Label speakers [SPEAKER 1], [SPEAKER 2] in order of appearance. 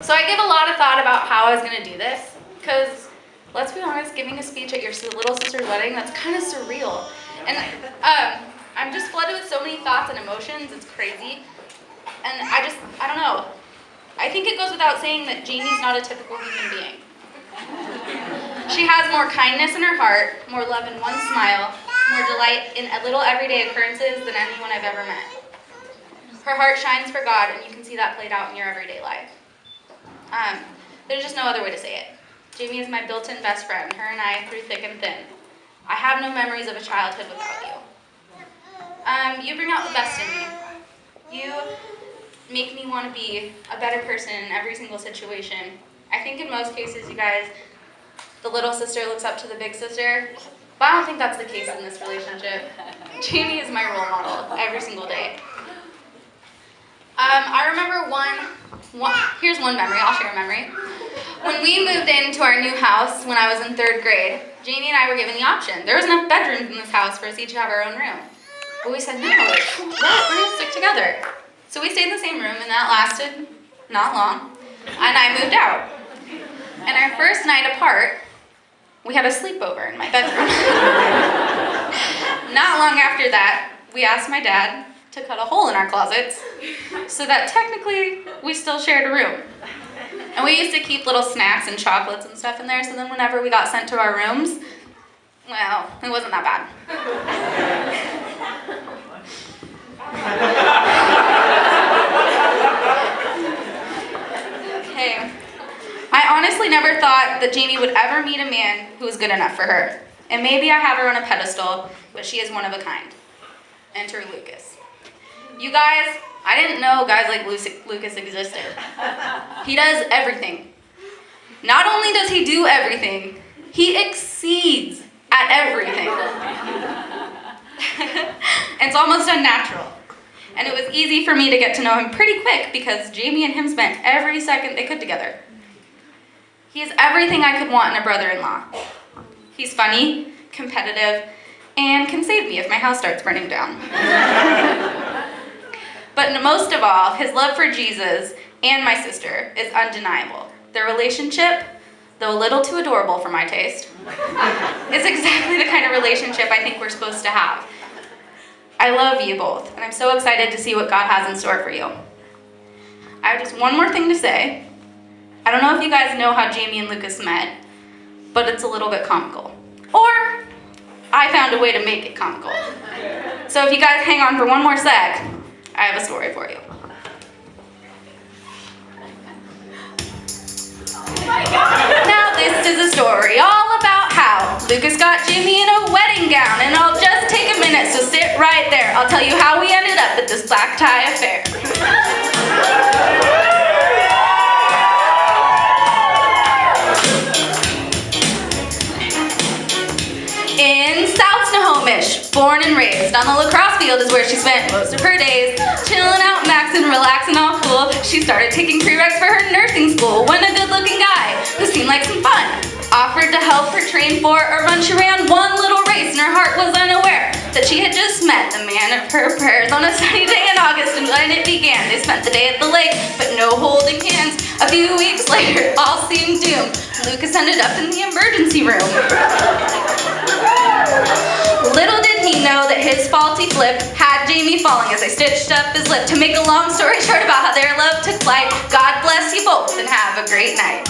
[SPEAKER 1] So I gave a lot of thought about how I was going to do this, because let's be honest, giving a speech at your little sister's wedding, that's kind of surreal. And I'm just flooded with so many thoughts and emotions, it's crazy. And I don't know. I think it goes without saying that Jahmie's not a typical human being. She has more kindness in her heart, more love in one smile, more delight in little everyday occurrences than anyone I've ever met. Her heart shines for God, and you can see that played out in your everyday life. There's just no other way to say it. Jahmie is my built-in best friend, her and I through thick and thin. I have no memories of a childhood without you. You bring out the best in me. You make me want to be a better person in every single situation. I think in most cases, you guys, the little sister looks up to the big sister, but I don't think that's the case in this relationship. Jahmie is my role model every single day. I remember here's one memory, I'll share a memory. When we moved into our new house when I was in 3rd grade, Jahmie and I were given the option. There was enough bedrooms in this house for us each to have our own room. But we said, no, we're gonna stick together. So we stayed in the same room, and that lasted not long, and I moved out. And our first night apart, we had a sleepover in my bedroom. Not long after that, we asked my dad to cut a hole in our closets so that technically we still shared a room. And we used to keep little snacks and chocolates and stuff in there, so then whenever we got sent to our rooms, well, it wasn't that bad. Okay. I honestly never thought that Jahmie would ever meet a man who was good enough for her. And maybe I have her on a pedestal, but she is one of a kind. Enter Lucas. You guys, I didn't know guys like Lucas existed. He does everything. Not only does he do everything, he exceeds at everything. It's almost unnatural. And it was easy for me to get to know him pretty quick because Jahmie and him spent every second they could together. He is everything I could want in a brother-in-law. He's funny, competitive, and can save me if my house starts burning down. But most of all, his love for Jesus and my sister is undeniable. Their relationship, though a little too adorable for my taste, is exactly the kind of relationship I think we're supposed to have. I love you both, and I'm so excited to see what God has in store for you. I have just one more thing to say. I don't know if you guys know how Jahmie and Lucas met, but it's a little bit comical. Or I found a way to make it comical. So if you guys hang on for one more sec, I have a story for you.
[SPEAKER 2] Oh my God!
[SPEAKER 1] Now this is a story all about how Lucas got Jahmie in a wedding gown, and I'll just take a minute, so sit right there. I'll tell you how we ended up at this black tie affair. In South Snohomish, born and raised, on the lacrosse field is where she spent most of her days. Chilling out, maxing, relaxing, all cool. She started taking prereqs for her nursing school when a good-looking guy, who seemed like some fun, offered to help her train for a run. She ran one little race and her heart was unaware that she had just met the man of her prayers on a sunny day in August. And when it began, they spent the day at the lake, but no holding hands. A few weeks later, all seemed doomed. Lucas ended up in the emergency room. Little did he know that his faulty flip had Jahmie falling as they stitched up his lip. To make a long story short about how their love took flight, God bless you both and have a great night.